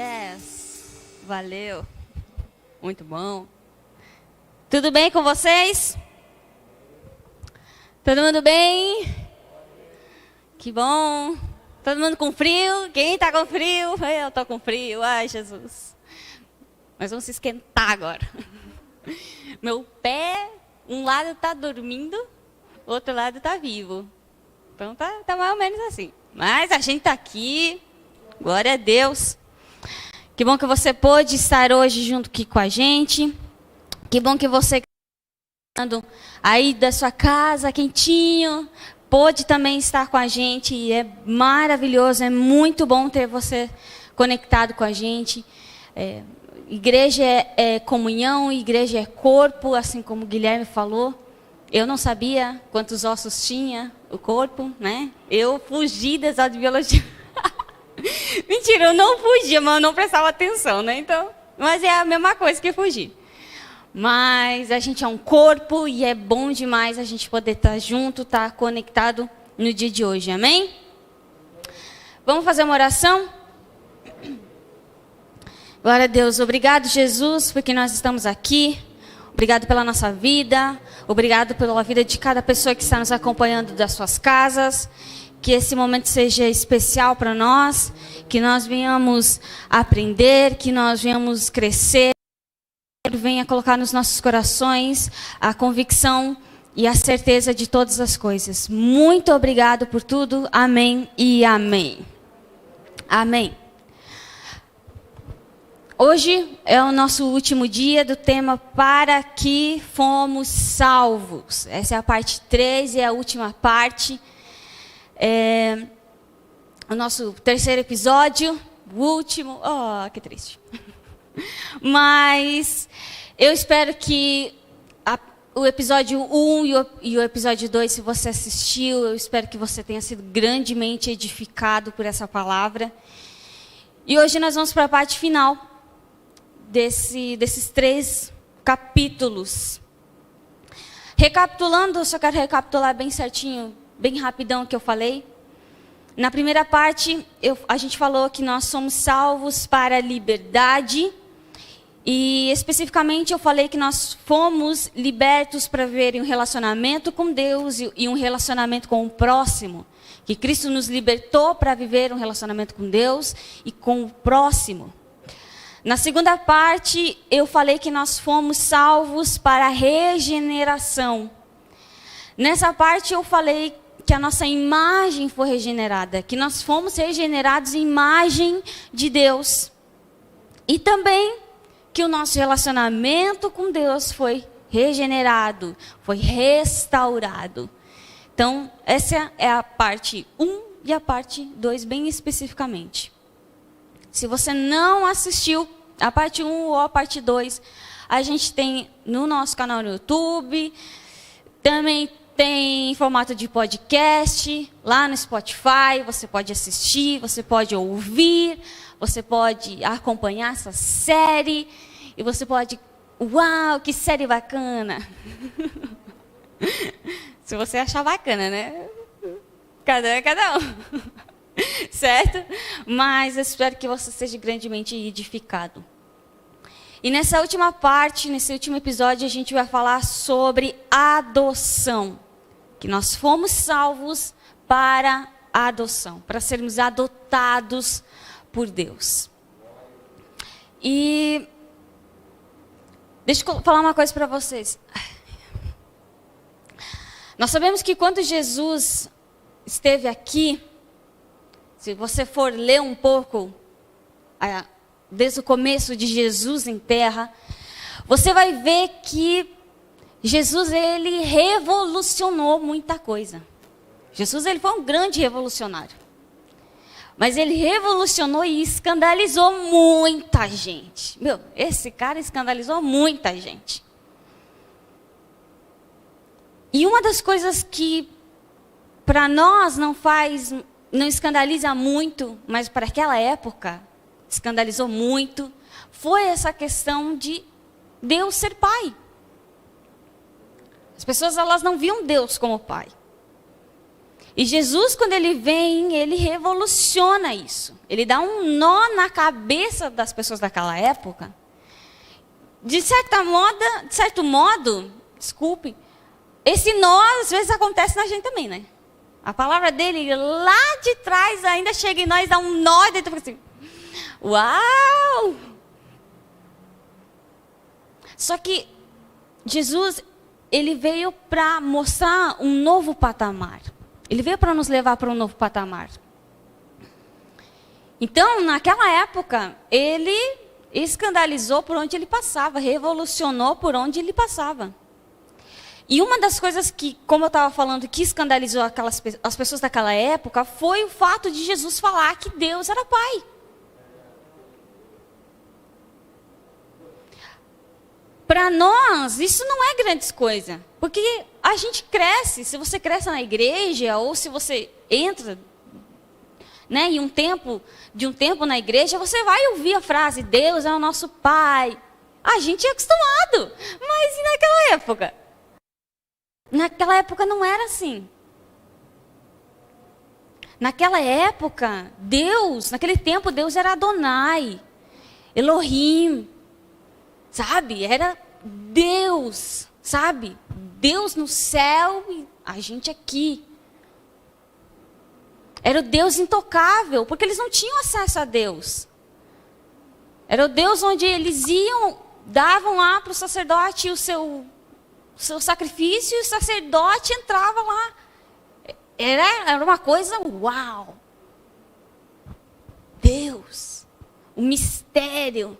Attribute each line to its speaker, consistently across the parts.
Speaker 1: Yes, valeu, muito bom. Tudo bem com vocês? Todo mundo bem? Que bom. Todo mundo com frio? Quem tá com frio? Eu tô com frio, ai Jesus. Mas vamos se esquentar agora. Meu pé, um lado tá dormindo, o outro lado tá vivo. Então tá mais ou menos assim. Mas a gente tá aqui, glória a Deus. Que bom que você pôde estar hoje junto aqui com a gente. Que bom que você está aí da sua casa, quentinho, pôde também estar com a gente. E é maravilhoso, é muito bom ter você conectado com a gente. Igreja é comunhão, igreja é corpo, assim como o Guilherme falou. Eu não sabia quantos ossos tinha o corpo, né? Eu fugi das aulas de biologia. Mentira, eu não fugia, mas eu não prestava atenção, né? Então, mas é a mesma coisa que fugir. Mas a gente é um corpo e é bom demais a gente poder estar junto, estar conectado no dia de hoje, amém? Vamos fazer uma oração? Glória a Deus, obrigado Jesus, porque nós estamos aqui. Obrigado pela nossa vida, obrigado pela vida de cada pessoa que está nos acompanhando das suas casas. Que esse momento seja especial para nós, que nós venhamos aprender, que nós venhamos crescer. Ele venha colocar nos nossos corações a convicção e a certeza de todas as coisas. Muito obrigado por tudo. Amém e amém. Amém. Hoje é o nosso último dia do tema Para que fomos salvos. Essa é a parte 3 e a última parte. O nosso terceiro episódio, o último. Oh, que triste. Mas eu espero que o episódio 1 e o episódio 2, se você assistiu, eu espero que você tenha sido grandemente edificado por essa palavra. E hoje nós vamos para a parte final desses 3 capítulos. Recapitulando, eu só quero recapitular bem certinho, bem rapidão o que eu falei. Na primeira parte, a gente falou que nós somos salvos para a liberdade. E especificamente eu falei que nós fomos libertos para viver um relacionamento com Deus e um relacionamento com o próximo. Que Cristo nos libertou para viver um relacionamento com Deus e com o próximo. Na segunda parte, eu falei que nós fomos salvos para a regeneração. Nessa parte eu falei que a nossa imagem foi regenerada, que nós fomos regenerados em imagem de Deus. E também que o nosso relacionamento com Deus foi regenerado, foi restaurado. Então, essa é a parte 1 e a parte 2, bem especificamente. Se você não assistiu a parte 1 ou a parte 2, a gente tem no nosso canal no YouTube, também tem em formato de podcast, lá no Spotify, você pode assistir, você pode ouvir, você pode acompanhar essa série, e você pode, uau, que série bacana. Se você achar bacana, né? Cada um. Certo? Mas eu espero que você seja grandemente edificado. E nessa última parte, nesse último episódio, a gente vai falar sobre adoção. Que nós fomos salvos para a adoção, para sermos adotados por Deus. E deixa eu falar uma coisa para vocês. Nós sabemos que quando Jesus esteve aqui, se você for ler um pouco, desde o começo de Jesus em terra, você vai ver que Jesus, ele revolucionou muita coisa. Jesus, ele foi um grande revolucionário. Mas ele revolucionou e escandalizou muita gente. Meu, esse cara escandalizou muita gente. E uma das coisas que para nós não escandaliza muito, mas para aquela época escandalizou muito, foi essa questão de Deus ser pai. As pessoas, elas não viam Deus como pai. E Jesus, quando ele vem, ele revoluciona isso. Ele dá um nó na cabeça das pessoas daquela época. De certo modo, desculpe, esse nó às vezes acontece na gente também, né? A palavra dele lá de trás ainda chega em nós, dá um nó e dentro assim. Uau! Só que Jesus, ele veio para mostrar um novo patamar. Ele veio para nos levar para um novo patamar. Então, naquela época, ele escandalizou por onde ele passava, revolucionou por onde ele passava. E uma das coisas que, como eu estava falando, que escandalizou as pessoas daquela época, foi o fato de Jesus falar que Deus era Pai. Para nós, isso não é grandes coisa. Porque a gente cresce, se você cresce na igreja, ou se você entra, né, de um tempo na igreja, você vai ouvir a frase, Deus é o nosso Pai. A gente é acostumado. Mas e naquela época? Naquela época não era assim. Naquela época, naquele tempo, Deus era Adonai, Elohim, sabe? Era Deus, sabe? Deus no céu e a gente aqui. Era o Deus intocável, porque eles não tinham acesso a Deus. Era o Deus onde eles iam, davam lá para o sacerdote o seu sacrifício, e o sacerdote entrava lá. Era uma coisa, uau! Deus, o mistério.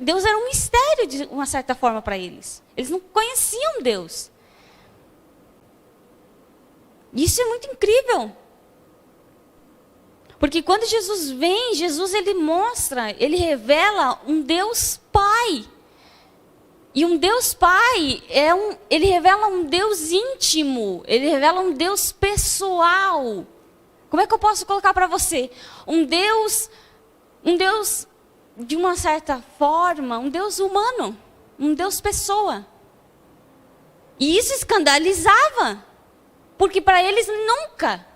Speaker 1: Deus era um mistério, de uma certa forma, para eles. Eles não conheciam Deus. Isso é muito incrível. Porque quando Jesus vem, ele mostra, ele revela um Deus Pai. E um Deus Pai, ele revela um Deus íntimo, ele revela um Deus pessoal. Como é que eu posso colocar para você? Um Deus, de uma certa forma, um Deus humano, um Deus pessoa. E isso escandalizava, porque para eles nunca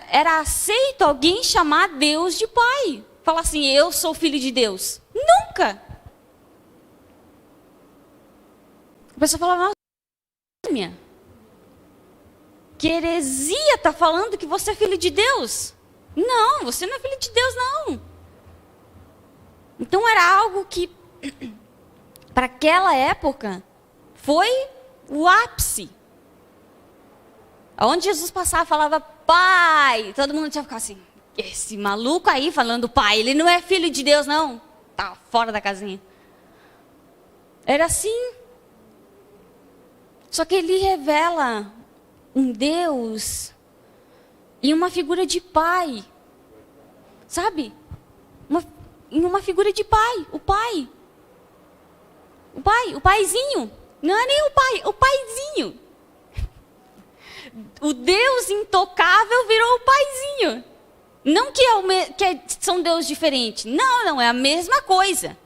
Speaker 1: era aceito alguém chamar Deus de Pai. Falar assim, eu sou filho de Deus. Nunca. A pessoa falava, nossa, que heresia, está falando que você é filho de Deus? Não, você não é filho de Deus, não. Então era algo que, para aquela época, foi o ápice. Onde Jesus passava, falava, Pai. Todo mundo tinha que ficar assim, esse maluco aí falando Pai, ele não é filho de Deus, não. Tá fora da casinha. Era assim. Só que ele revela um Deus em uma figura de pai. Sabe? Em uma figura de pai. O pai. O paizinho. Não é nem o pai, o paizinho. O Deus intocável virou o paizinho. Não que são deuses diferentes. Não, é a mesma coisa.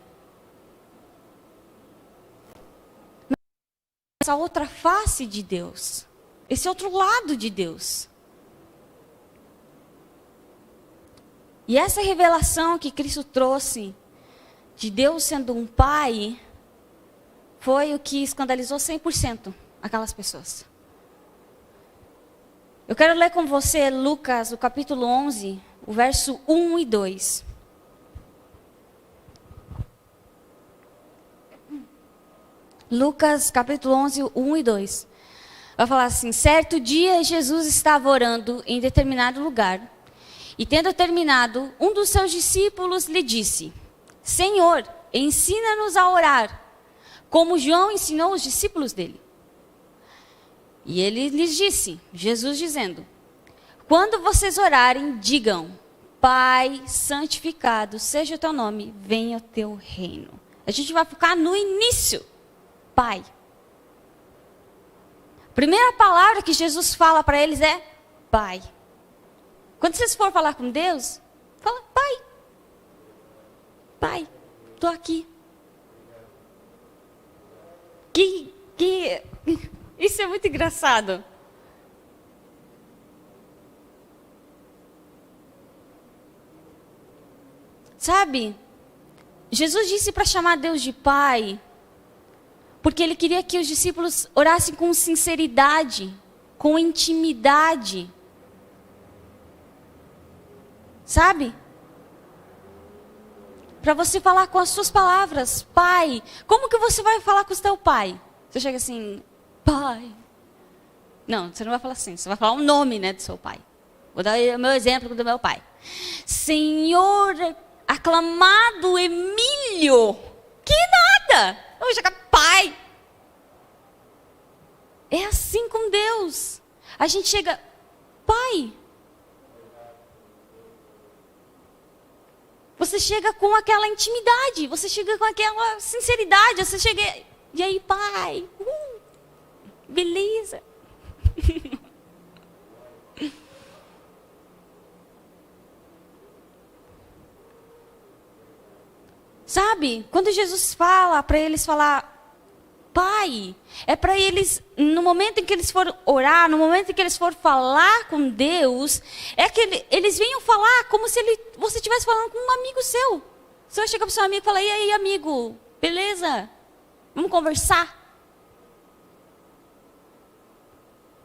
Speaker 1: Essa outra face de Deus, esse outro lado de Deus. E essa revelação que Cristo trouxe, de Deus sendo um pai, foi o que escandalizou 100% aquelas pessoas. Eu quero ler com você Lucas, o capítulo 11, o verso 1 e 2. Lucas, capítulo 11, 1 e 2. Vai falar assim, certo dia Jesus estava orando em determinado lugar, e tendo terminado, um dos seus discípulos lhe disse, Senhor, ensina-nos a orar, como João ensinou os discípulos dele. E ele lhes disse, Jesus dizendo, quando vocês orarem, digam, Pai, santificado seja o teu nome, venha o teu reino. A gente vai ficar no início. Pai. A primeira palavra que Jesus fala para eles é Pai. Quando vocês for falar com Deus, fala Pai. Pai, estou aqui. Isso é muito engraçado. Sabe? Jesus disse para chamar Deus de Pai, porque Ele queria que os discípulos orassem com sinceridade, com intimidade. Sabe? Para você falar com as suas palavras, Pai. Como que você vai falar com o seu pai? Você chega assim, Pai. Não, você não vai falar assim, você vai falar o nome, né, do seu pai. Vou dar o meu exemplo do meu pai. Senhor aclamado Emílio. Que nada. Eu vou chegar, Pai. É assim com Deus. A gente chega, Pai. Você chega com aquela intimidade. Você chega com aquela sinceridade. Você chega, e aí, Pai? Beleza. Sabe? Quando Jesus fala para eles falar Pai, é para eles, no momento em que eles forem orar, no momento em que eles forem falar com Deus, é que eles venham falar como se você estivesse falando com um amigo seu. Você vai chegar para o seu amigo e falar, e aí, amigo, beleza? Vamos conversar?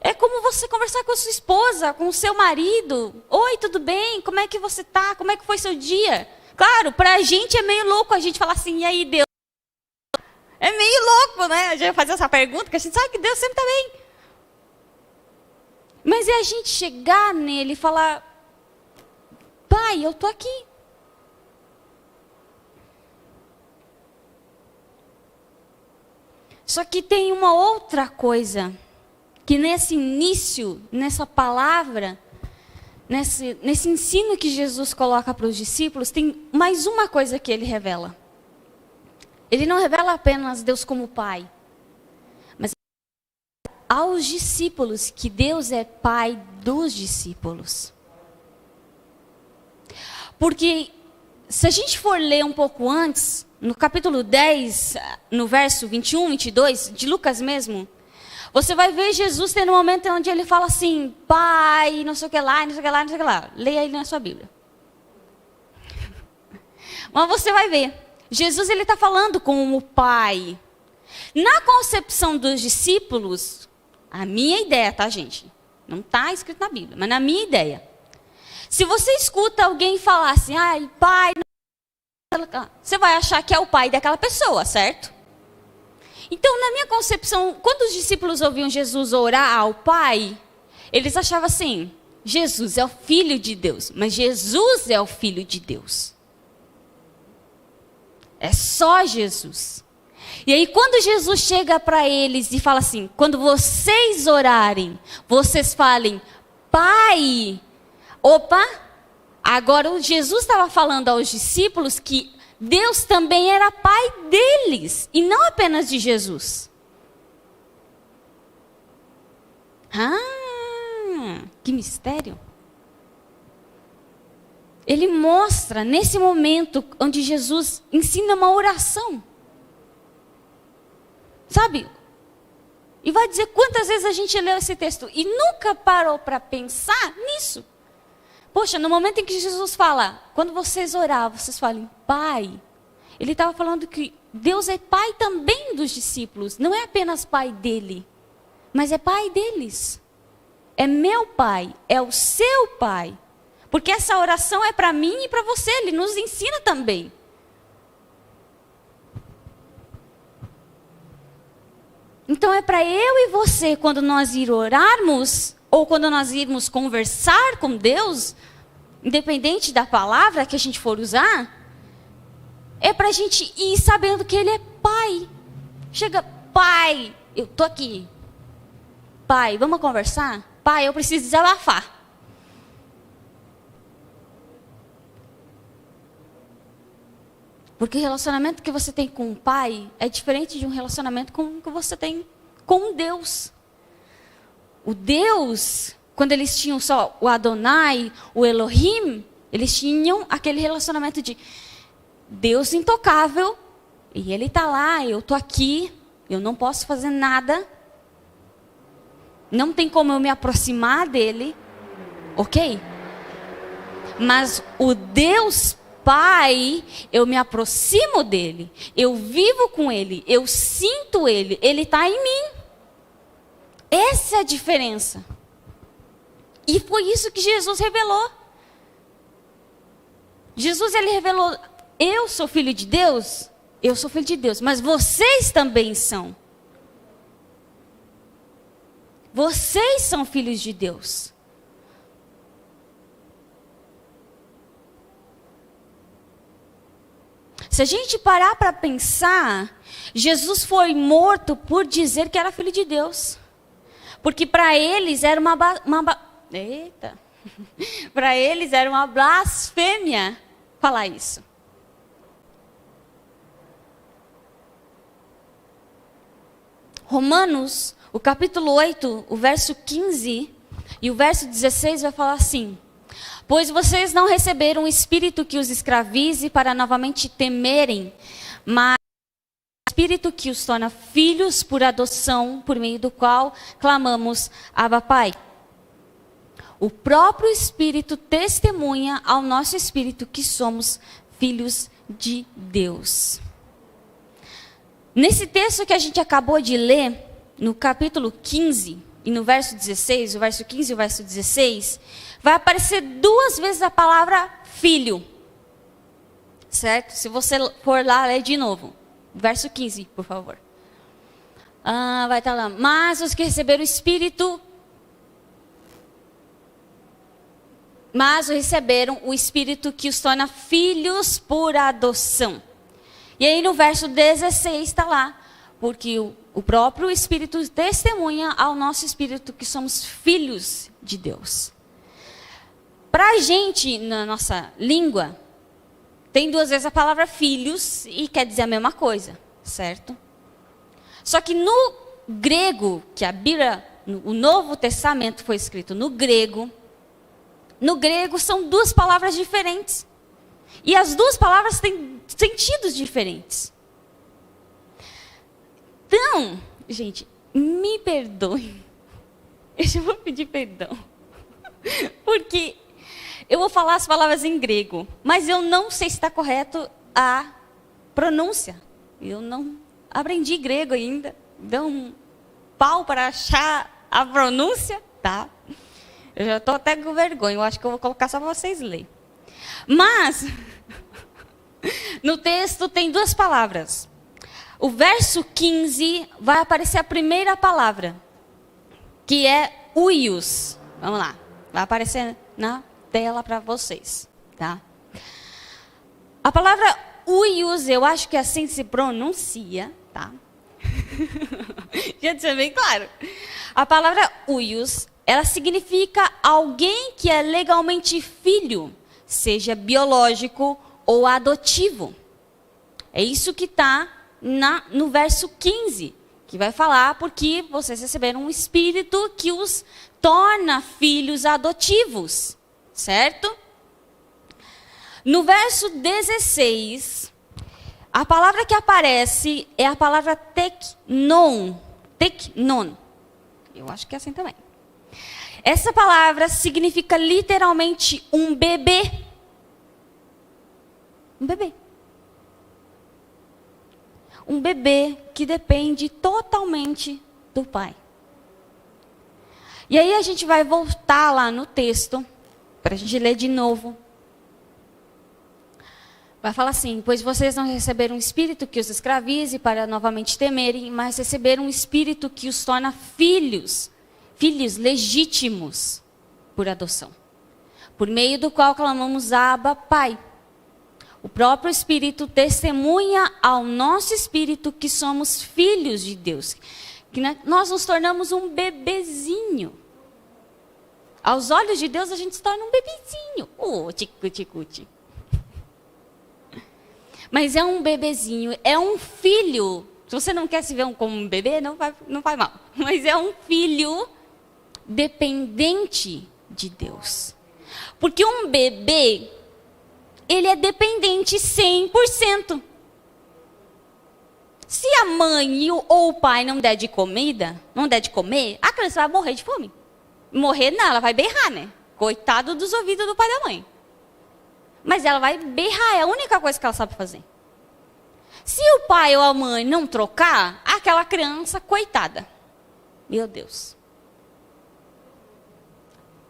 Speaker 1: É como você conversar com a sua esposa, com o seu marido. Oi, tudo bem? Como é que você tá? Como é que foi seu dia? Claro, pra gente é meio louco a gente falar assim, e aí, Deus? É meio louco, né? A gente fazer essa pergunta, porque a gente sabe que Deus sempre está bem. Mas é a gente chegar nele e falar, Pai, eu estou aqui. Só que tem uma outra coisa, que nesse início, nessa palavra, nesse ensino que Jesus coloca para os discípulos, tem mais uma coisa que ele revela. Ele não revela apenas Deus como Pai, mas aos discípulos que Deus é Pai dos discípulos. Porque se a gente for ler um pouco antes, no capítulo 10, no verso 21, 22, de Lucas mesmo, você vai ver Jesus tendo um momento onde ele fala assim, Pai, não sei o que lá, não sei o que lá, não sei o que lá. Leia aí na sua Bíblia. Mas você vai ver. Jesus ele está falando com o Pai. Na concepção dos discípulos, a minha ideia, tá, gente? Não está escrito na Bíblia, mas na minha ideia. Se você escuta alguém falar assim, ai, Pai, você vai achar que é o pai daquela pessoa, certo? Então, na minha concepção, quando os discípulos ouviam Jesus orar ao Pai, eles achavam assim, Jesus é o Filho de Deus, mas Jesus é o Filho de Deus. É só Jesus. E aí, quando Jesus chega para eles e fala assim, quando vocês orarem, vocês falem, Pai. Opa, agora o Jesus estava falando aos discípulos que Deus também era Pai deles, e não apenas de Jesus. Ah, que mistério. Ele mostra nesse momento onde Jesus ensina uma oração. Sabe? E vai dizer quantas vezes a gente leu esse texto e nunca parou para pensar nisso. Poxa, no momento em que Jesus fala, quando vocês orar, vocês falem, Pai. Ele estava falando que Deus é Pai também dos discípulos. Não é apenas Pai dele, mas é Pai deles. É meu Pai, é o seu Pai. Porque essa oração é para mim e para você, ele nos ensina também. Então é para eu e você, quando nós ir orarmos, ou quando nós irmos conversar com Deus, independente da palavra que a gente for usar, é para a gente ir sabendo que Ele é Pai. Chega, Pai, eu estou aqui. Pai, vamos conversar? Pai, eu preciso desabafar. Porque o relacionamento que você tem com o Pai é diferente de um relacionamento que você tem com Deus. O Deus, quando eles tinham só o Adonai, o Elohim, eles tinham aquele relacionamento de Deus intocável, e Ele está lá, eu estou aqui, eu não posso fazer nada, não tem como eu me aproximar dele, ok? Mas o Deus Pai, eu me aproximo dele, eu vivo com ele, eu sinto ele, ele está em mim. Essa é a diferença. E foi isso que Jesus revelou. Jesus, ele revelou, eu sou filho de Deus, eu sou filho de Deus, mas vocês também são. Vocês são filhos de Deus. Se a gente parar para pensar, Jesus foi morto por dizer que era filho de Deus. Porque para eles era para eles era uma blasfêmia falar isso. Romanos, o capítulo 8, o verso 15 e o verso 16 vai falar assim: pois vocês não receberam um espírito que os escravize para novamente temerem, mas o espírito que os torna filhos por adoção, por meio do qual clamamos, Abba, Pai. O próprio Espírito testemunha ao nosso espírito que somos filhos de Deus. Nesse texto que a gente acabou de ler, no capítulo 15 e no verso 16, o verso 15 e o verso 16, vai aparecer 2 vezes a palavra filho. Certo? Se você for lá, lê de novo. Verso 15, por favor. Vai estar lá. Mas os que receberam o Espírito... Mas receberam o Espírito que os torna filhos por adoção. E aí no verso 16 está lá. Porque o próprio Espírito testemunha ao nosso espírito que somos filhos de Deus. Para a gente, na nossa língua, tem 2 vezes a palavra filhos e quer dizer a mesma coisa, certo? Só que no grego, que a Bíblia, o Novo Testamento foi escrito no grego são 2 palavras diferentes. E as 2 palavras têm sentidos diferentes. Então, gente, me perdoem. Eu já vou pedir perdão. Porque eu vou falar as palavras em grego, mas eu não sei se está correto a pronúncia. Eu não aprendi grego ainda. Deu um pau para achar a pronúncia, tá? Eu já estou até com vergonha. Eu acho que eu vou colocar só para vocês lerem. Mas, no texto tem 2 palavras. O verso 15 vai aparecer a primeira palavra, que é uios. Vamos lá. Vai aparecer na tela para vocês, tá? A palavra uios, eu acho que assim se pronuncia, tá? Já deixei bem claro. A palavra uios, ela significa alguém que é legalmente filho, seja biológico ou adotivo. É isso que está no verso 15, que vai falar porque vocês receberam um espírito que os torna filhos adotivos, certo? No verso 16, a palavra que aparece é a palavra teknon. Teknon. Eu acho que é assim também. Essa palavra significa literalmente um bebê. Um bebê. Um bebê que depende totalmente do pai. E aí a gente vai voltar lá no texto, para a gente ler de novo. Vai falar assim: pois vocês não receberam um espírito que os escravize para novamente temerem, mas receberam um espírito que os torna filhos legítimos por adoção, por meio do qual clamamos Abba, Pai. O próprio Espírito testemunha ao nosso espírito que somos filhos de Deus, que nós nos tornamos um bebezinho. Aos olhos de Deus a gente se torna um bebezinho. Ticuti. Mas é um bebezinho, é um filho. Se você não quer se ver como um bebê, não faz mal. Mas é um filho dependente de Deus. Porque um bebê, ele é dependente 100%. Se a mãe ou o pai não der de comida, não der de comer, a criança vai morrer de fome. Morrer não, ela vai berrar, né? Coitado dos ouvidos do pai e da mãe. mas ela vai berrar, é a única coisa que ela sabe fazer. Se o pai ou a mãe não trocar, aquela criança, coitada. Meu Deus.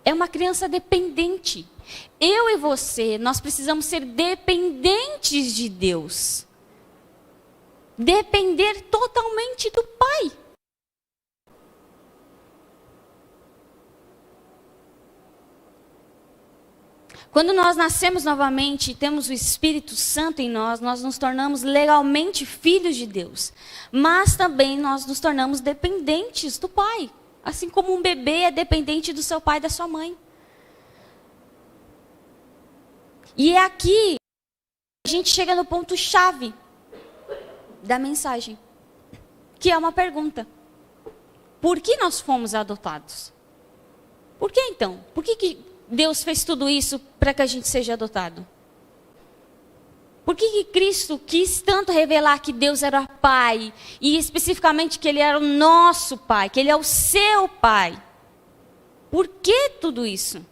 Speaker 1: É uma criança dependente. Eu e você, nós precisamos ser dependentes de Deus. Depender totalmente do Pai. Quando nós nascemos novamente e temos o Espírito Santo em nós, nós nos tornamos legalmente filhos de Deus. Mas também nós nos tornamos dependentes do Pai. Assim como um bebê é dependente do seu pai e da sua mãe. E é aqui que a gente chega no ponto-chave da mensagem, que é uma pergunta. Por que nós fomos adotados? Por que então? Por que Deus fez tudo isso para que a gente seja adotado? Por que Cristo quis tanto revelar que Deus era Pai, e especificamente que Ele era o nosso Pai, que Ele é o seu Pai? Por que tudo isso?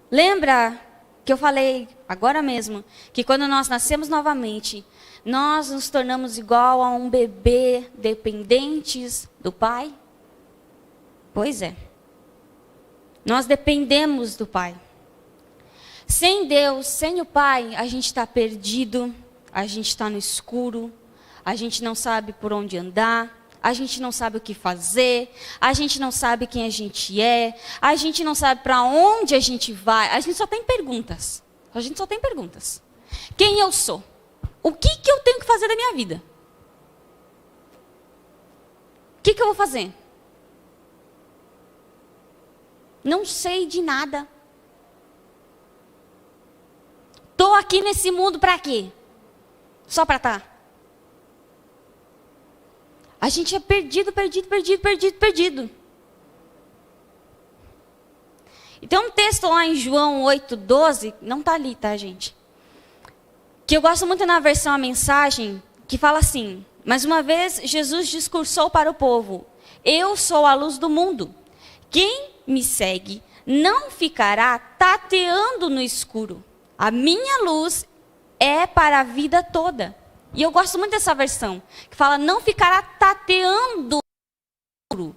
Speaker 1: Lembra que eu falei agora mesmo, que quando nós nascemos novamente, nós nos tornamos igual a um bebê dependentes do Pai? Pois é. Nós dependemos do Pai. Sem Deus, sem o Pai, a gente está perdido, a gente está no escuro, a gente não sabe por onde andar, a gente não sabe o que fazer, a gente não sabe quem a gente é, a gente não sabe para onde a gente vai, a gente só tem perguntas. A gente só tem perguntas. Quem eu sou? O que eu tenho que fazer da minha vida? O que eu vou fazer? Não sei de nada. Estou aqui nesse mundo para quê? Só para estar. A gente é perdido. E tem um texto lá em João 8,12, não está ali, tá, gente? Que eu gosto muito na versão A Mensagem, que fala assim: mais uma vez, Jesus discursou para o povo: eu sou a luz do mundo. Quem me segue não ficará tateando no escuro. A minha luz é para a vida toda. E eu gosto muito dessa versão, que fala: não ficará tateando no escuro.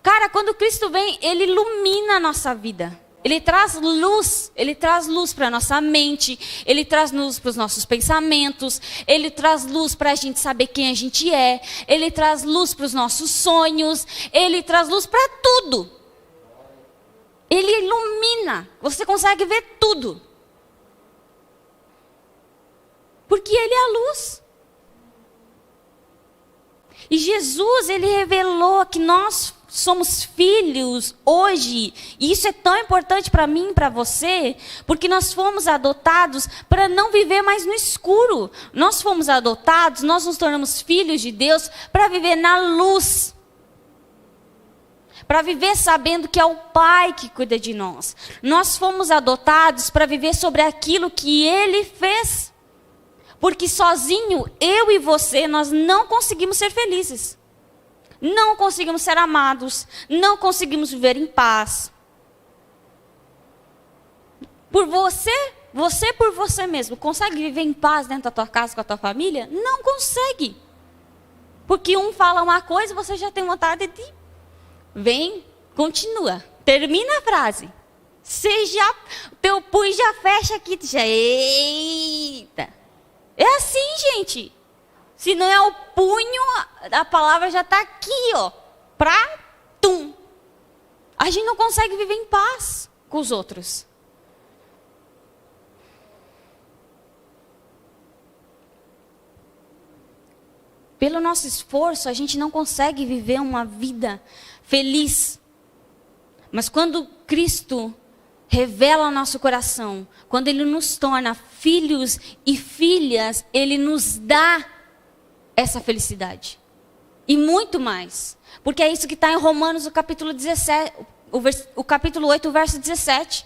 Speaker 1: Cara, quando Cristo vem, Ele ilumina a nossa vida. Ele traz luz para a nossa mente, Ele traz luz para os nossos pensamentos, Ele traz luz para a gente saber quem a gente é, Ele traz luz para os nossos sonhos, Ele traz luz para tudo. Ele ilumina, você consegue ver tudo. Porque Ele é a luz. E Jesus, Ele revelou que nós somos filhos hoje. E isso é tão importante para mim e para você, porque nós fomos adotados para não viver mais no escuro. Nós fomos adotados, nós nos tornamos filhos de Deus para viver na luz. Para viver sabendo que é o Pai que cuida de nós. Nós fomos adotados para viver sobre aquilo que Ele fez. Porque sozinho, eu e você, nós não conseguimos ser felizes. Não conseguimos ser amados. Não conseguimos viver em paz. Por você por você mesmo, consegue viver em paz dentro da tua casa com a tua família? Não consegue. Porque um fala uma coisa, você já tem vontade de... Vem, continua. Termina a frase. O teu punho já fecha aqui. Eita. É assim, gente. Se não é o punho, a palavra já está aqui, ó. Tum. A gente não consegue viver em paz com os outros. Pelo nosso esforço, a gente não consegue viver uma vida feliz. Mas quando Cristo revela o nosso coração, quando Ele nos torna filhos e filhas, Ele nos dá essa felicidade. E muito mais. Porque é isso que está em Romanos, o capítulo 17, o capítulo 8, o verso 17.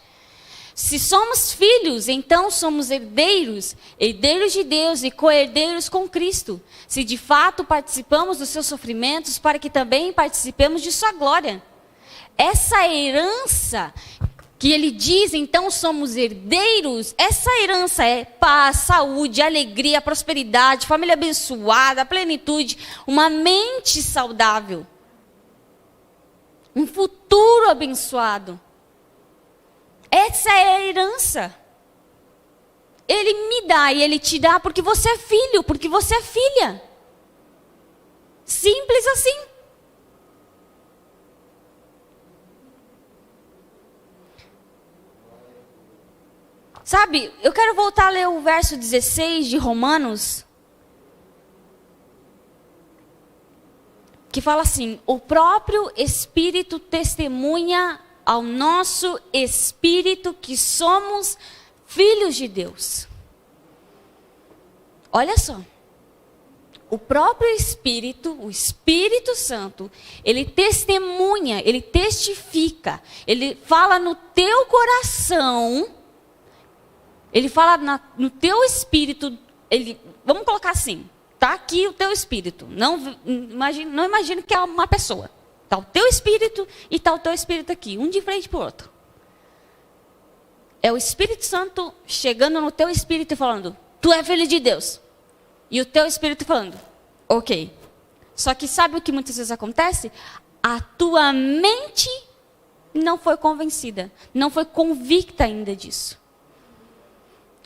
Speaker 1: Se somos filhos, então somos herdeiros, herdeiros de Deus e co-herdeiros com Cristo. Se de fato participamos dos seus sofrimentos, para que também participemos de sua glória. Essa herança que ele diz, então somos herdeiros, essa herança é paz, saúde, alegria, prosperidade, família abençoada, plenitude, uma mente saudável, um futuro abençoado. Essa é a herança. Ele me dá e ele te dá porque você é filho, porque você é filha. Simples assim. Sabe, eu quero voltar a ler o verso 16 de Romanos, que fala assim: o próprio Espírito testemunha ao nosso espírito que somos filhos de Deus. Olha só. O próprio Espírito, o Espírito Santo, ele testemunha, ele testifica, ele fala no teu coração, ele fala no teu espírito, vamos colocar assim, está aqui o teu espírito, não imagine que é uma pessoa, está o teu espírito e está o teu espírito aqui, um de frente para o outro. É o Espírito Santo chegando no teu espírito e falando, tu é filho de Deus. E o teu espírito falando, ok. Só que sabe o que muitas vezes acontece? A tua mente não foi convencida, não foi convicta ainda disso.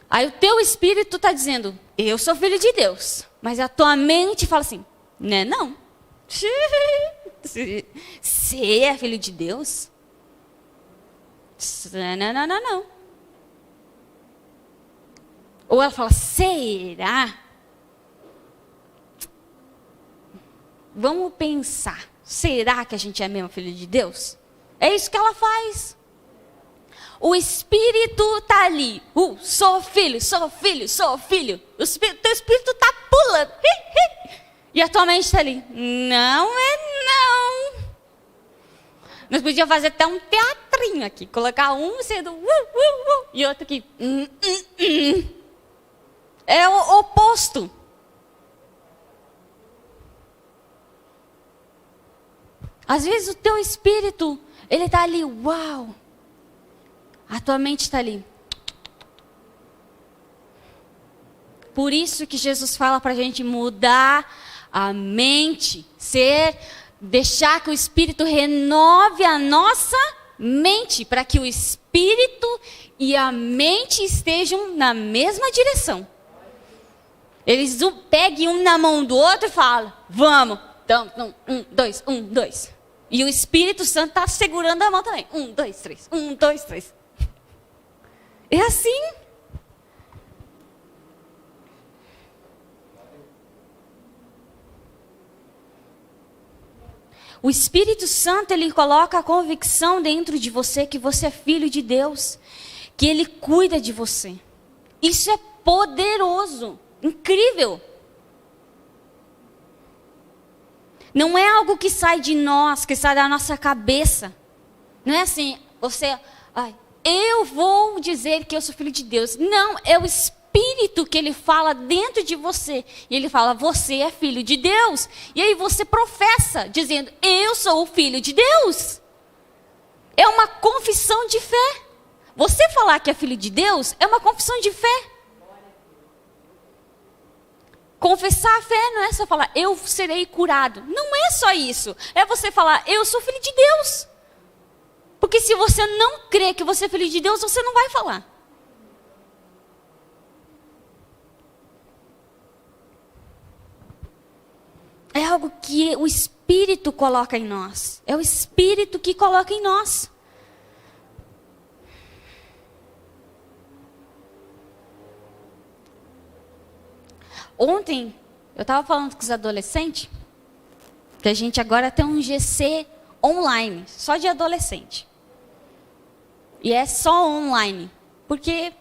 Speaker 1: Aí o teu espírito está dizendo, eu sou filho de Deus. Mas a tua mente fala assim, né, não. Você é filho de Deus? Não. Ou ela fala, será? Vamos pensar, será que a gente é mesmo filho de Deus? É isso que ela faz. O Espírito está ali. Sou filho. Teu Espírito está pulando. E a tua mente está ali. Não é não. Nós podíamos fazer até um teatrinho aqui. Colocar um sendo e outro aqui. É o oposto. Às vezes o teu espírito, ele está ali, uau. A tua mente está ali. Por isso que Jesus fala para a gente mudar a mente. Deixar que o Espírito renove a nossa mente. Para que o Espírito e a mente estejam na mesma direção. Eles peguem um na mão do outro e falam, vamos. Então, 1, 2, 1, 2. E o Espírito Santo está segurando a mão também. 1, 2, 3. 1, 2, 3. É assim. O Espírito Santo, ele coloca a convicção dentro de você que você é filho de Deus. Que ele cuida de você. Isso é poderoso. Incrível. Não é algo que sai de nós, que sai da nossa cabeça. Não é assim, eu vou dizer que eu sou filho de Deus. Não, é o Espírito que ele fala dentro de você. E ele fala, você é filho de Deus. E aí você professa, dizendo, eu sou o filho de Deus. É uma confissão de fé. Você falar que é filho de Deus é uma confissão de fé. Confessar a fé não é só falar, eu serei curado. Não é só isso. É você falar, eu sou filho de Deus. Porque se você não crê que você é filho de Deus, você não vai falar. É algo que o Espírito coloca em nós. É o Espírito que coloca em nós. Ontem, eu estava falando com os adolescentes, que a gente agora tem um GC online, só de adolescente. E é só online, porque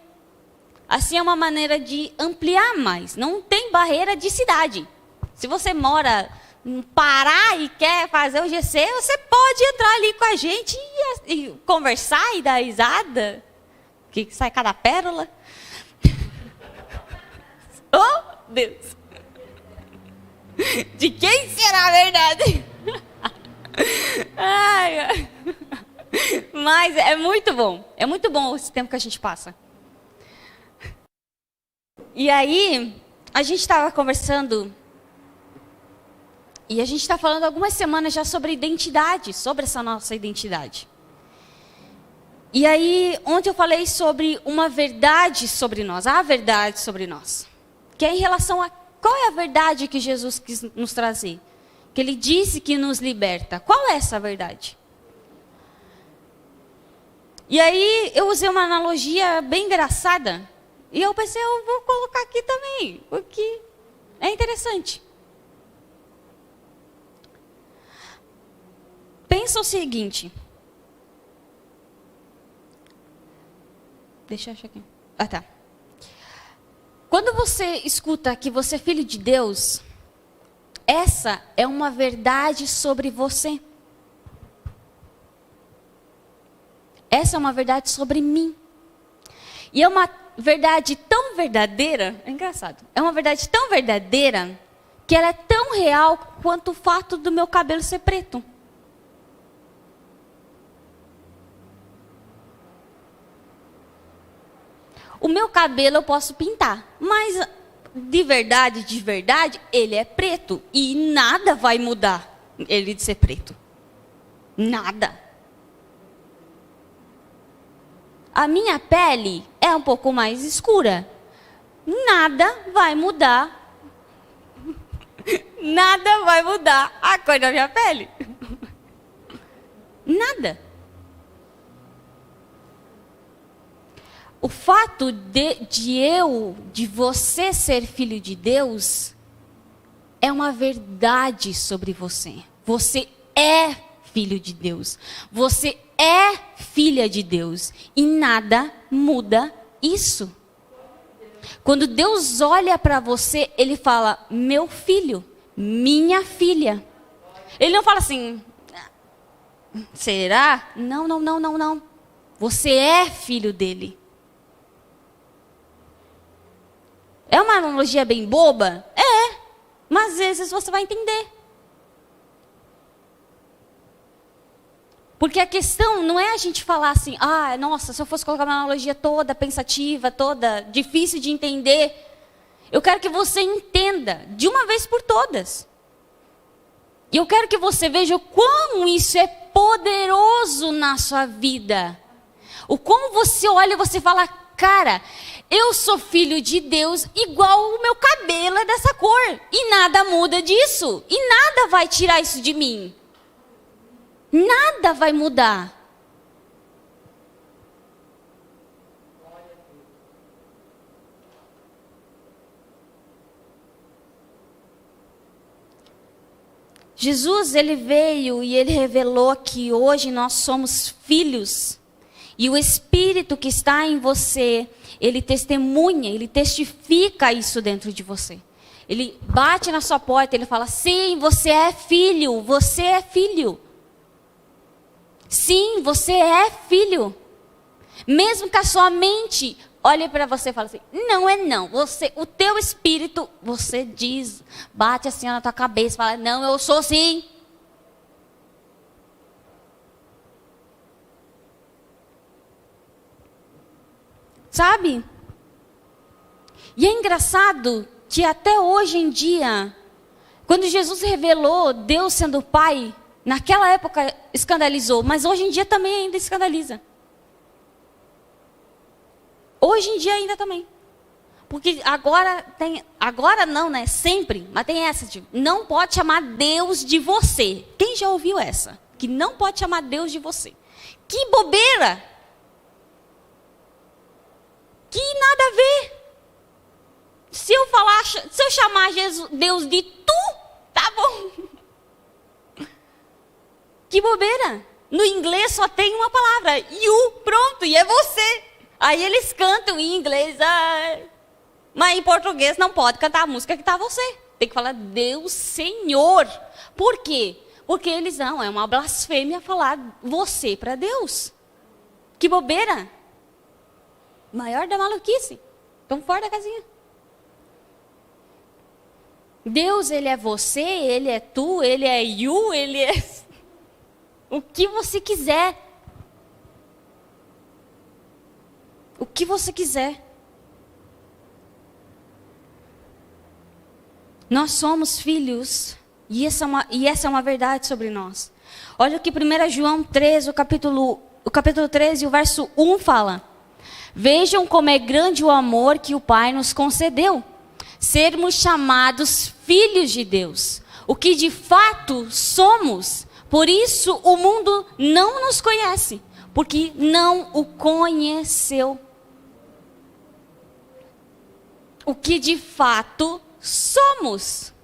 Speaker 1: assim é uma maneira de ampliar mais. Não tem barreira de cidade. Se você mora no Pará e quer fazer o GC, você pode entrar ali com a gente e conversar e dar risada, que sai cada pérola. Oh! Deus. De quem será a verdade? Ai. Mas é muito bom. É muito bom esse tempo que a gente passa. E aí, a gente estava conversando. E a gente está falando algumas semanas já sobre identidade. Sobre essa nossa identidade. E aí, ontem eu falei sobre uma verdade sobre nós. A verdade sobre nós. Que é em relação a qual é a verdade que Jesus quis nos trazer. Que Ele disse que nos liberta. Qual é essa verdade? E aí eu usei uma analogia bem engraçada. E eu pensei, eu vou colocar aqui também. Porque é interessante. Pensa o seguinte. Deixa eu achar aqui. Ah, tá. Quando você escuta que você é filho de Deus, essa é uma verdade sobre você. Essa é uma verdade sobre mim. E é uma verdade tão verdadeira, é engraçado, é uma verdade tão verdadeira, que ela é tão real quanto o fato do meu cabelo ser preto. O meu cabelo eu posso pintar, mas de verdade, ele é preto. E nada vai mudar ele de ser preto. Nada. A minha pele é um pouco mais escura. Nada vai mudar. Nada vai mudar a cor da minha pele. Nada. O fato de você ser filho de Deus, é uma verdade sobre você. Você é filho de Deus. Você é filha de Deus. E nada muda isso. Quando Deus olha para você, Ele fala, meu filho, minha filha. Ele não fala assim, será? Não, não, não, não, não. Você é filho dele. É uma analogia bem boba? É, mas às vezes você vai entender. Porque a questão não é a gente falar assim, ah, nossa, se eu fosse colocar uma analogia toda pensativa, toda difícil de entender. Eu quero que você entenda, de uma vez por todas. E eu quero que você veja o quão isso é poderoso na sua vida. O como você olha e você fala, cara, eu sou filho de Deus igual o meu cabelo é dessa cor. E nada muda disso. E nada vai tirar isso de mim. Nada vai mudar. Jesus, ele veio e ele revelou que hoje nós somos filhos. E o Espírito que está em você, ele testemunha, ele testifica isso dentro de você. Ele bate na sua porta, ele fala, sim, você é filho, você é filho. Sim, você é filho. Mesmo que a sua mente olhe para você e fale assim, não é não. Você, o teu espírito, você diz, bate assim na tua cabeça, fala, não, eu sou sim. Sabe? E é engraçado que até hoje em dia, quando Jesus revelou Deus sendo Pai, naquela época escandalizou, mas hoje em dia também ainda escandaliza. Hoje em dia ainda também. Porque agora não, né? Sempre, mas tem essa de, não pode chamar Deus de você. Quem já ouviu essa? Que não pode chamar Deus de você. Que bobeira! Que nada a ver. Se eu chamar Deus de tu, tá bom. Que bobeira. No inglês só tem uma palavra, you, pronto, e é você. Aí eles cantam em inglês, mas em português não pode cantar a música que tá você. Tem que falar Deus Senhor. Por quê? Porque eles não, é uma blasfêmia falar você para Deus. Que bobeira. Maior da maluquice. Estão fora da casinha. Deus, ele é você, ele é tu, ele é you, ele é o que você quiser. o que você quiser. Nós somos filhos, e essa é uma verdade sobre nós. Olha o que 1 João 3, o capítulo 13, o verso 1 fala. Vejam como é grande o amor que o Pai nos concedeu. Sermos chamados filhos de Deus. O que de fato somos. Por isso o mundo não nos conhece. Porque não o conheceu. O que de fato somos.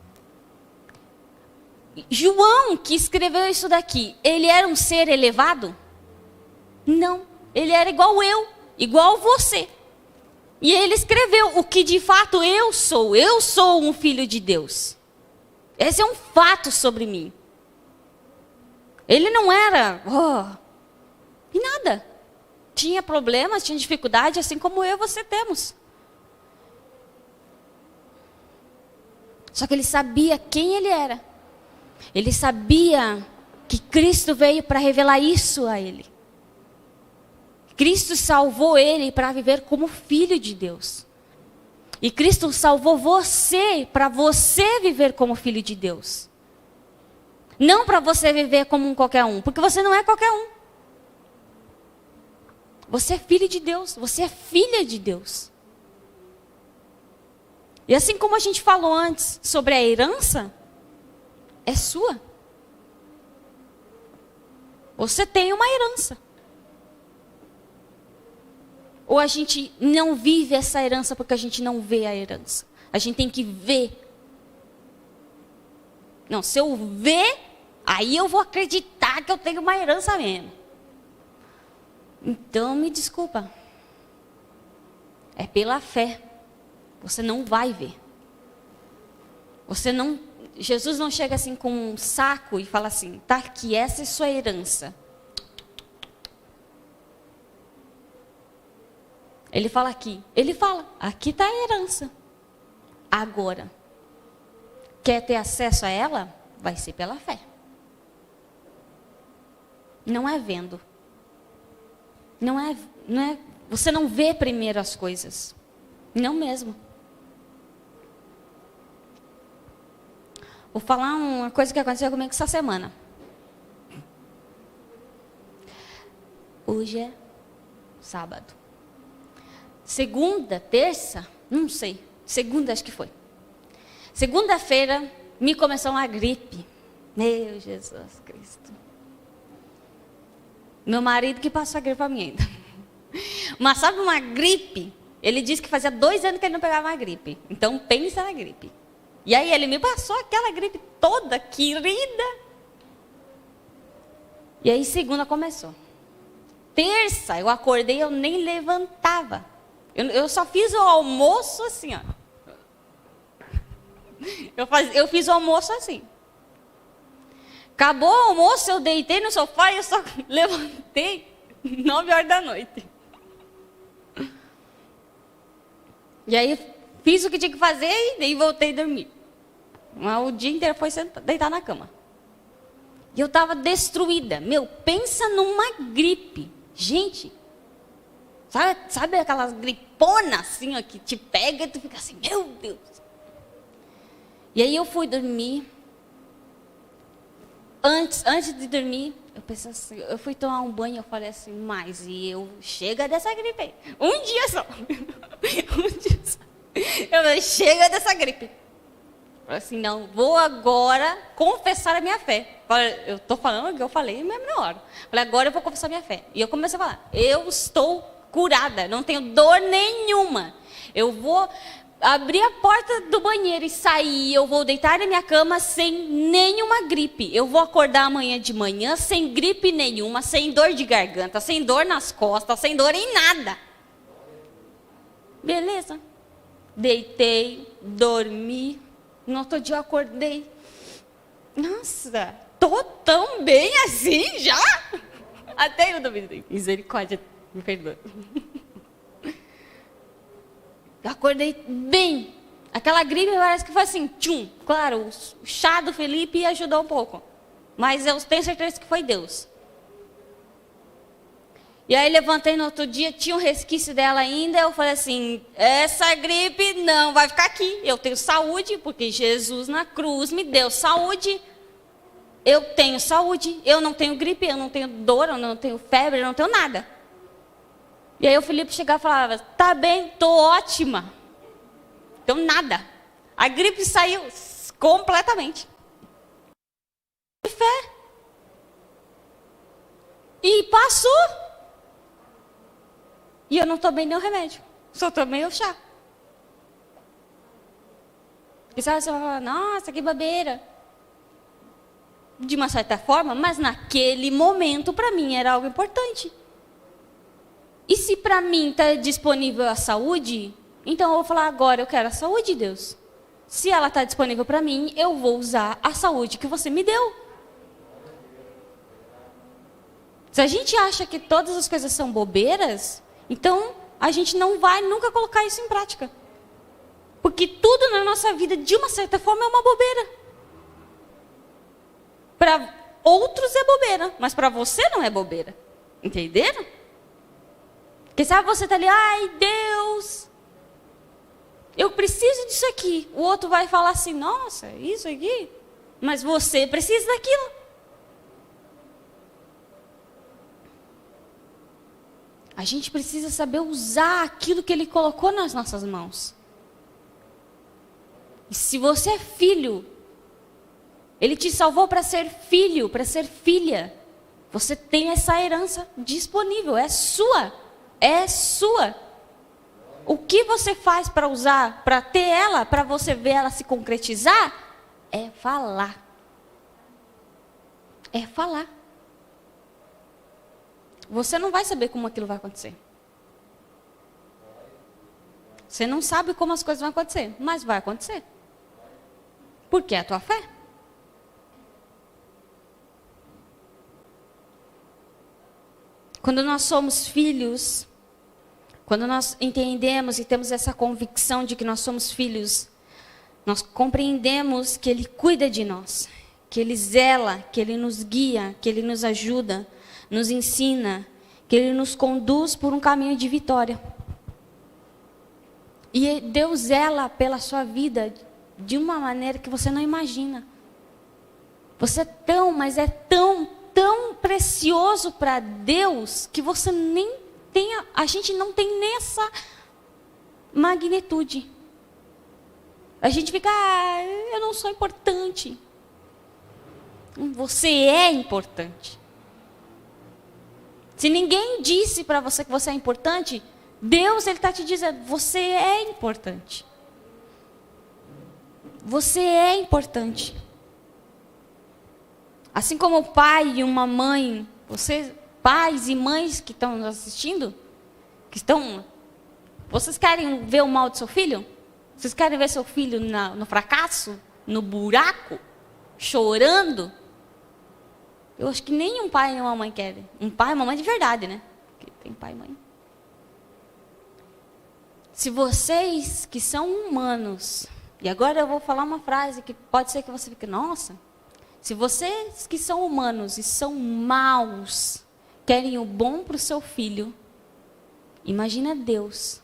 Speaker 1: João, que escreveu isso daqui, ele era um ser elevado? Não, ele era igual eu, igual você. E ele escreveu o que de fato eu sou um filho de Deus. Esse é um fato sobre mim. Ele não era, e nada. Tinha problemas, tinha dificuldade, assim como eu e você temos. Só que ele sabia quem ele era. Ele sabia que Cristo veio para revelar isso a ele. Cristo salvou ele para viver como filho de Deus. E Cristo salvou você para você viver como filho de Deus. Não para você viver como um qualquer um, porque você não é qualquer um. Você é filho de Deus, você é filha de Deus. E assim como a gente falou antes sobre a herança, é sua. Você tem uma herança. Ou a gente não vive essa herança porque a gente não vê a herança. A gente tem que ver. Não, se eu ver, aí eu vou acreditar que eu tenho uma herança mesmo. Então, me desculpa. É pela fé. Você não vai ver. Jesus não chega assim com um saco e fala assim, tá aqui, essa é sua herança. Ele fala aqui. Ele fala, aqui está a herança. Agora, quer ter acesso a ela? Vai ser pela fé. Não é vendo. Não é, você não vê primeiro as coisas. Não mesmo. Vou falar uma coisa que aconteceu comigo essa semana. Hoje é sábado. Segunda, terça, não sei. Segunda acho que foi. Segunda-feira me começou uma gripe. Meu Jesus Cristo. Meu marido que passou a gripe para mim ainda. Mas sabe uma gripe? Ele disse que fazia 2 anos que ele não pegava uma gripe. Então pensa na gripe. E aí ele me passou aquela gripe toda querida. E aí segunda começou. Terça eu acordei, eu nem levantava. Eu só fiz o almoço assim, ó. Eu fiz o almoço assim. Acabou o almoço, eu deitei no sofá e eu só levantei 9 horas da noite. E aí fiz o que tinha que fazer e daí voltei a dormir. Mas o dia inteiro foi deitar na cama. E eu estava destruída. Meu, pensa numa gripe. Gente, sabe aquelas griponas assim, ó, que te pega e tu fica assim, meu Deus. E aí eu fui dormir. Antes de dormir, eu pensei assim, eu fui tomar um banho, eu falei assim, mas chega dessa gripe aí. Um dia só. Um dia só. Eu falei, chega dessa gripe. Eu falei assim, não, vou agora confessar a minha fé. Eu estou falando o que eu falei mesmo na hora. Eu falei, agora eu vou confessar a minha fé. E eu comecei a falar, eu estou curada, não tenho dor nenhuma. Eu vou abrir a porta do banheiro e sair, eu vou deitar na minha cama sem nenhuma gripe. Eu vou acordar amanhã de manhã sem gripe nenhuma, sem dor de garganta, sem dor nas costas, sem dor em nada. Beleza. Deitei, dormi. No outro dia eu acordei. Nossa, tô tão bem assim já? Até eu duvidei. Misericórdia, me perdoa. Eu acordei bem. Aquela gripe parece que foi assim, tchum. Claro, o chá do Felipe ajudou um pouco. Mas eu tenho certeza que foi Deus. E aí levantei no outro dia, tinha um resquício dela ainda. Eu falei assim, essa gripe não vai ficar aqui. Eu tenho saúde, porque Jesus na cruz me deu saúde. Eu tenho saúde, eu não tenho gripe, eu não tenho dor, eu não tenho febre, eu não tenho nada. E aí o Felipe chegava e falava, tá bem, tô ótima. Então nada. A gripe saiu completamente. De fé. E passou. E eu não tomei nenhum remédio. Só tomei o chá. E sabe, você vai falar, nossa, que bobeira. De uma certa forma, mas naquele momento, para mim, era algo importante. E se para mim está disponível a saúde, então eu vou falar agora, eu quero a saúde de Deus. Se ela está disponível para mim, eu vou usar a saúde que você me deu. Se a gente acha que todas as coisas são bobeiras, então a gente não vai nunca colocar isso em prática. Porque tudo na nossa vida, de uma certa forma, é uma bobeira. Para outros é bobeira, mas para você não é bobeira. Entenderam? Porque sabe, você está ali, ai Deus, eu preciso disso aqui. O outro vai falar assim, nossa, isso aqui, mas você precisa daquilo. A gente precisa saber usar aquilo que Ele colocou nas nossas mãos. E se você é filho, Ele te salvou para ser filho, para ser filha. Você tem essa herança disponível, é sua. É sua. O que você faz para usar, para ter ela, para você ver ela se concretizar, é falar. É falar. Você não vai saber como aquilo vai acontecer. Você não sabe como as coisas vão acontecer, mas vai acontecer. Porque é a tua fé. Quando nós somos filhos, quando nós entendemos e temos essa convicção de que nós somos filhos, nós compreendemos que Ele cuida de nós, que Ele zela, que Ele nos guia, que Ele nos ajuda, nos ensina, que Ele nos conduz por um caminho de vitória. E Deus zela pela sua vida de uma maneira que você não imagina. Você é tão, mas é tão precioso para Deus que você nem tem, a gente não tem nessa magnitude. A gente fica, eu não sou importante. Você é importante. Se ninguém disse para você que você é importante, Deus Ele está te dizendo, você é importante. Você é importante. Assim como o pai e uma mãe, vocês, pais e mães que estão nos assistindo, vocês querem ver o mal do seu filho? Vocês querem ver seu filho no fracasso, no buraco, chorando? Eu acho que nem um pai e uma mãe querem. Um pai e uma mãe de verdade, né? Porque tem pai e mãe. Se vocês que são humanos, e agora eu vou falar uma frase que pode ser que você fique, nossa, se vocês que são humanos e são maus, querem o bom para o seu filho, imagina Deus,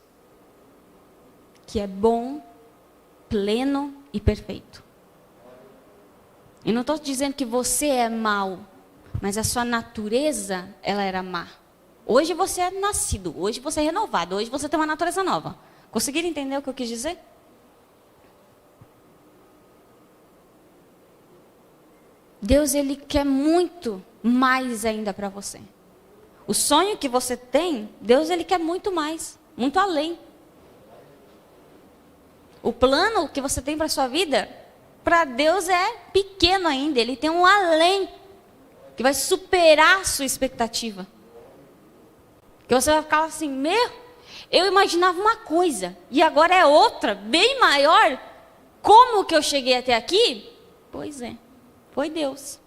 Speaker 1: que é bom, pleno e perfeito. E não estou dizendo que você é mau, mas a sua natureza, ela era má. Hoje você é nascido, hoje você é renovado, hoje você tem uma natureza nova. Conseguiram entender o que eu quis dizer? Deus, Ele quer muito mais ainda para você. O sonho que você tem, Deus, Ele quer muito mais, muito além. O plano que você tem para a sua vida, para Deus é pequeno ainda. Ele tem um além, que vai superar a sua expectativa. Que você vai ficar assim, eu imaginava uma coisa, e agora é outra, bem maior. Como que eu cheguei até aqui? Pois é. Foi Deus.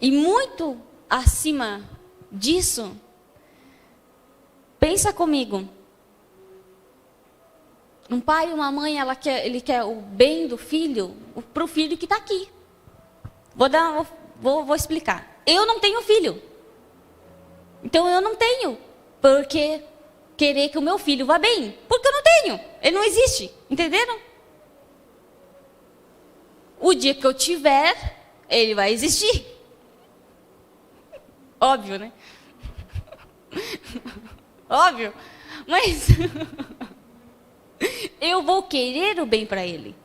Speaker 1: E muito acima disso, pensa comigo. Um pai e uma mãe, ele quer o bem do filho, para o filho que está aqui. Vou explicar. Eu não tenho filho. Então eu não tenho porque querer que o meu filho vá bem. Porque eu não tenho. Ele não existe. Entenderam? O dia que eu tiver, ele vai existir. Óbvio, né? Óbvio. Mas eu vou querer o bem para ele.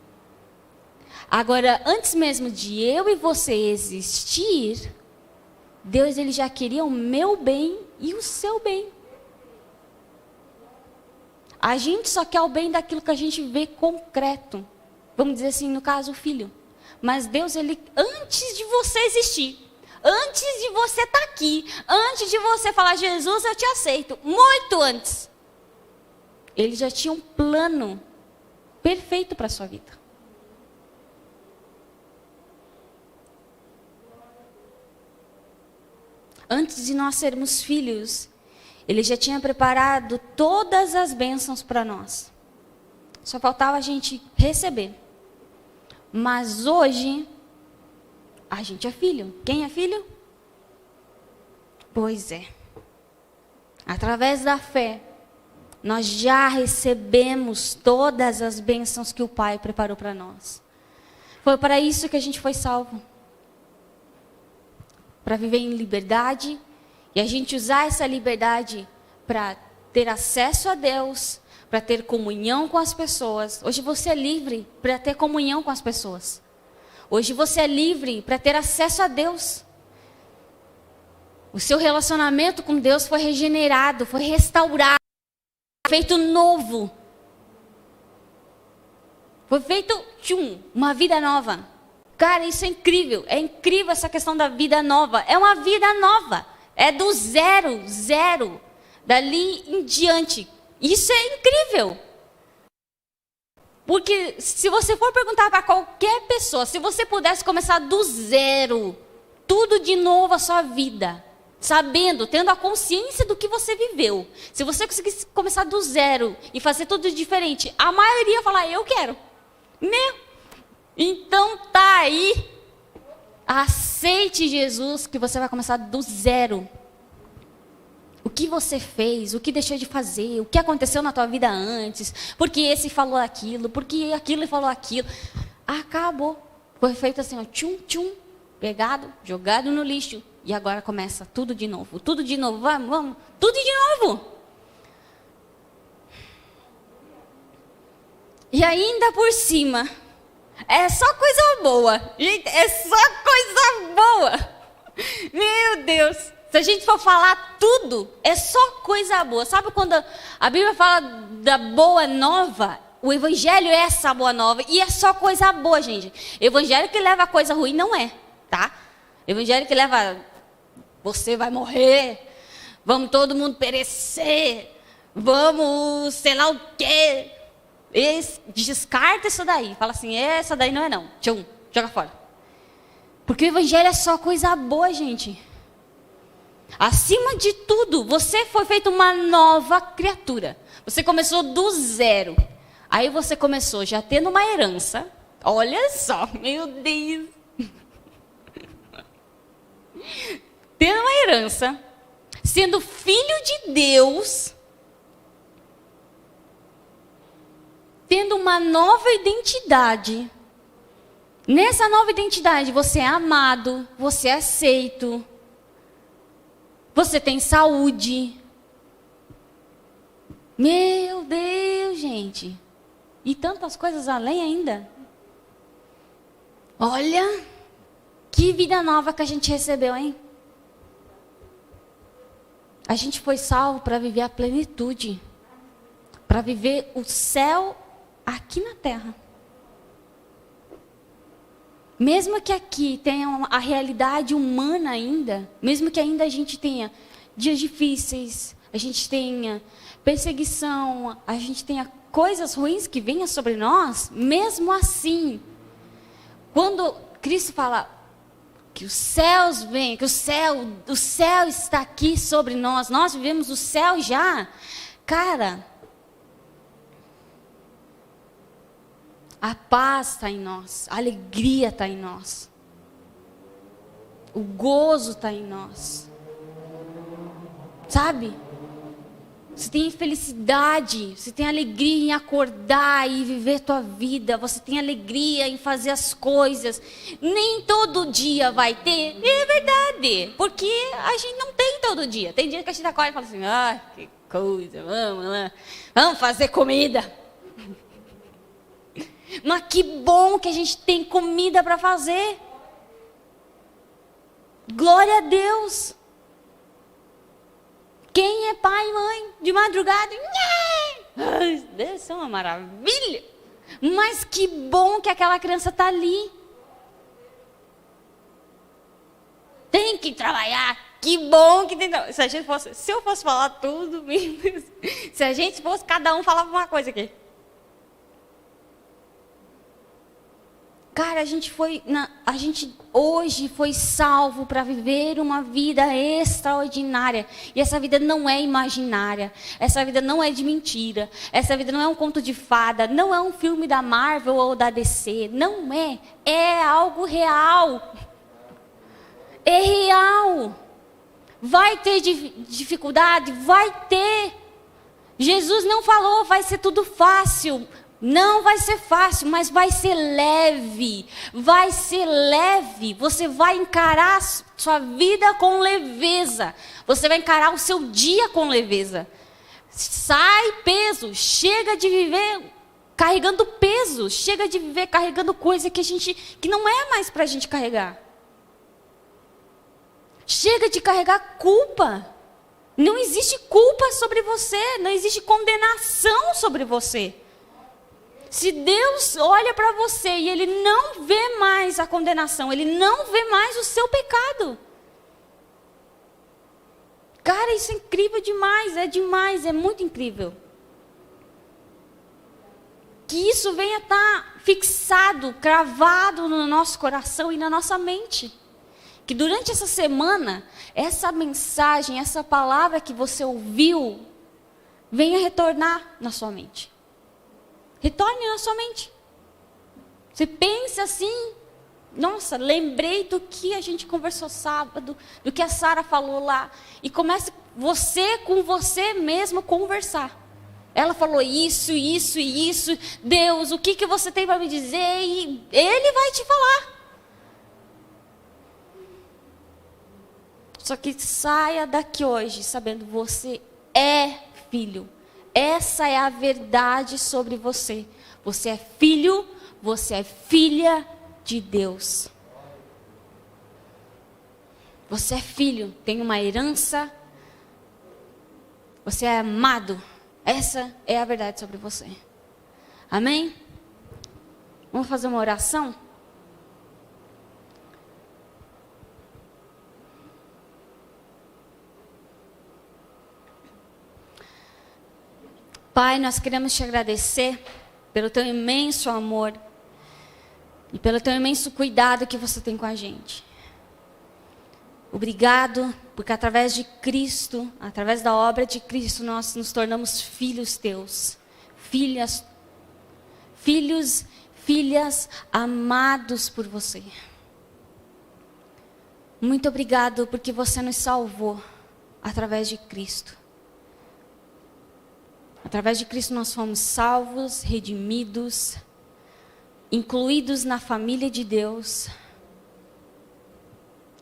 Speaker 1: Agora, antes mesmo de eu e você existir, Deus ele já queria o meu bem e o seu bem. A gente só quer o bem daquilo que a gente vê concreto. Vamos dizer assim, no caso, o filho. Mas Deus, ele, antes de você existir, antes de você estar aqui, antes de você falar, Jesus, eu te aceito, muito antes, ele já tinha um plano perfeito para a sua vida. Antes de nós sermos filhos, ele já tinha preparado todas as bênçãos para nós. Só faltava a gente receber. Mas hoje, a gente é filho. Quem é filho? Pois é. Através da fé, nós já recebemos todas as bênçãos que o Pai preparou para nós. Foi para isso que a gente foi salvo. Para viver em liberdade. E a gente usar essa liberdade para ter acesso a Deus, para ter comunhão com as pessoas. Hoje você é livre para ter comunhão com as pessoas. Hoje você é livre para ter acesso a Deus. O seu relacionamento com Deus foi regenerado, foi restaurado, foi feito novo. Foi feito uma vida nova. Cara, isso é incrível. É incrível essa questão da vida nova. É uma vida nova. É do zero. Dali em diante. Isso é incrível. Porque se você for perguntar para qualquer pessoa, se você pudesse começar do zero, tudo de novo a sua vida, sabendo, tendo a consciência do que você viveu, se você conseguisse começar do zero e fazer tudo diferente, a maioria ia falar, eu quero. Meu, então tá aí. Aceite Jesus que você vai começar do zero. O que você fez, o que deixou de fazer, o que aconteceu na tua vida antes, porque esse falou aquilo, porque aquilo falou aquilo. Acabou. Foi feito assim, ó, pegado, jogado no lixo. E agora começa tudo de novo, vamos, tudo de novo. E ainda por cima, é só coisa boa. Gente, é só coisa boa. Meu Deus. Se a gente for falar tudo, é só coisa boa. Sabe quando a Bíblia fala da boa nova? O evangelho é essa boa nova. E é só coisa boa, gente. Evangelho que leva a coisa ruim não é, tá? Evangelho que leva, você vai morrer, vamos todo mundo perecer, vamos sei lá o quê. Descarta isso daí. Fala assim, essa daí não é não. Joga fora. Porque o evangelho é só coisa boa, gente. Acima de tudo, você foi feito uma nova criatura. Você começou do zero. Aí você começou já tendo uma herança. Olha só, meu Deus. Tendo uma herança. Sendo filho de Deus. Tendo uma nova identidade. Nessa nova identidade, você é amado. Você é aceito. Você tem saúde. Meu Deus, gente. E tantas coisas além ainda. Olha, que vida nova que a gente recebeu, hein? A gente foi salvo para viver a plenitude. Para viver o céu aqui na terra. Mesmo que aqui tenha a realidade humana ainda, mesmo que ainda a gente tenha dias difíceis, a gente tenha perseguição, a gente tenha coisas ruins que venham sobre nós, mesmo assim, quando Cristo fala que os céus vêm, que o céu está aqui sobre nós, nós vivemos o céu já, cara, a paz está em nós, a alegria está em nós. O gozo está em nós. Sabe? Você tem felicidade, você tem alegria em acordar e viver tua vida. Você tem alegria em fazer as coisas. Nem todo dia vai ter, é verdade. Porque a gente não tem todo dia. Tem dia que a gente acorda e fala assim, que coisa, vamos lá. Vamos fazer comida. Mas que bom que a gente tem comida para fazer. Glória a Deus. Quem é pai e mãe de madrugada? Deve ser uma maravilha. Mas que bom que aquela criança está ali. Tem que trabalhar. Que bom que tem que trabalhar. Se eu fosse falar tudo, se a gente fosse, cada um falava uma coisa aqui. Cara, a gente hoje foi salvo para viver uma vida extraordinária. E essa vida não é imaginária. Essa vida não é de mentira. Essa vida não é um conto de fada. Não é um filme da Marvel ou da DC. Não é. É algo real. É real. Vai ter dificuldade? Vai ter. Jesus não falou, vai ser tudo fácil. Não vai ser fácil, mas vai ser leve. Vai ser leve. Você vai encarar sua vida com leveza. Você vai encarar o seu dia com leveza. Sai peso. Chega de viver carregando peso. Chega de viver carregando coisa que não é mais para a gente carregar. Chega de carregar culpa. Não existe culpa sobre você. Não existe condenação sobre você. Se Deus olha para você e Ele não vê mais a condenação, Ele não vê mais o seu pecado. Cara, isso é incrível demais, é muito incrível. Que isso venha estar fixado, cravado no nosso coração e na nossa mente. Que durante essa semana, essa mensagem, essa palavra que você ouviu, venha retornar na sua mente. Retorne na sua mente. Você pensa assim, nossa, lembrei do que a gente conversou sábado, do que a Sara falou lá. E comece você com você mesmo conversar. Ela falou isso, isso e isso. Deus, o que você tem para me dizer? E Ele vai te falar. Só que saia daqui hoje sabendo, você é filho. Essa é a verdade sobre você. Você é filho, você é filha de Deus. Você é filho, tem uma herança. Você é amado. Essa é a verdade sobre você. Amém? Vamos fazer uma oração? Pai, nós queremos te agradecer pelo teu imenso amor e pelo teu imenso cuidado que você tem com a gente. Obrigado, porque através de Cristo, através da obra de Cristo, nós nos tornamos filhos teus. Filhas amados por você. Muito obrigado, porque você nos salvou através de Cristo. Através de Cristo nós fomos salvos, redimidos, incluídos na família de Deus.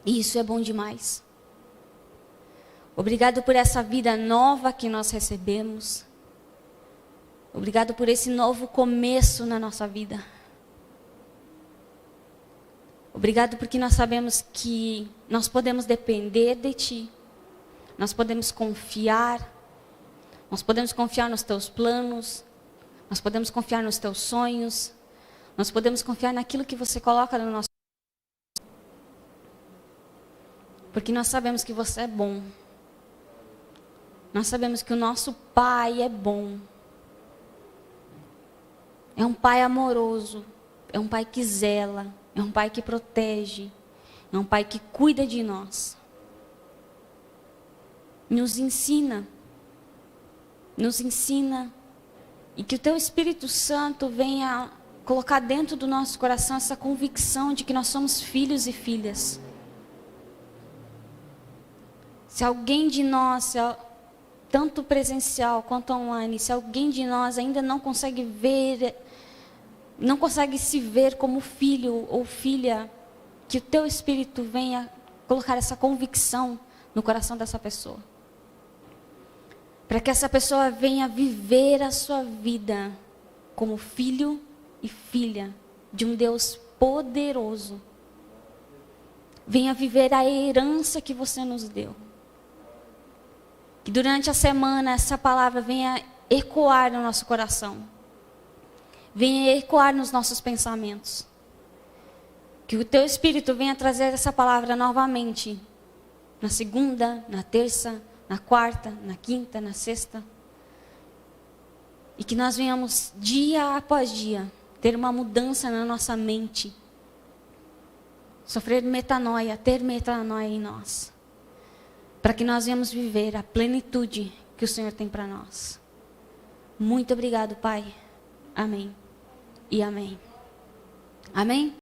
Speaker 1: E isso é bom demais. Obrigado por essa vida nova que nós recebemos. Obrigado por esse novo começo na nossa vida. Obrigado porque nós sabemos que nós podemos depender de Ti. Nós podemos confiar. Nós podemos confiar nos teus planos. Nós podemos confiar nos teus sonhos. Nós podemos confiar naquilo que você coloca no nosso. Porque nós sabemos que você é bom. Nós sabemos que o nosso Pai é bom. É um Pai amoroso. É um Pai que zela. É um Pai que protege. É um Pai que cuida de nós. Nos ensina. Nos ensina, e que o Teu Espírito Santo venha colocar dentro do nosso coração essa convicção de que nós somos filhos e filhas. Se alguém de nós, tanto presencial quanto online, se alguém de nós ainda não consegue ver, não consegue se ver como filho ou filha, que o teu Espírito venha colocar essa convicção no coração dessa pessoa. Para que essa pessoa venha viver a sua vida como filho e filha de um Deus poderoso. Venha viver a herança que você nos deu. Que durante a semana essa palavra venha ecoar no nosso coração. Venha ecoar nos nossos pensamentos. Que o teu Espírito venha trazer essa palavra novamente. Na segunda, na terça, na quarta, na quinta, na sexta. E que nós venhamos dia após dia ter uma mudança na nossa mente. Sofrer metanoia, ter metanoia em nós. Para que nós venhamos viver a plenitude que o Senhor tem para nós. Muito obrigado, Pai. Amém. E amém. Amém?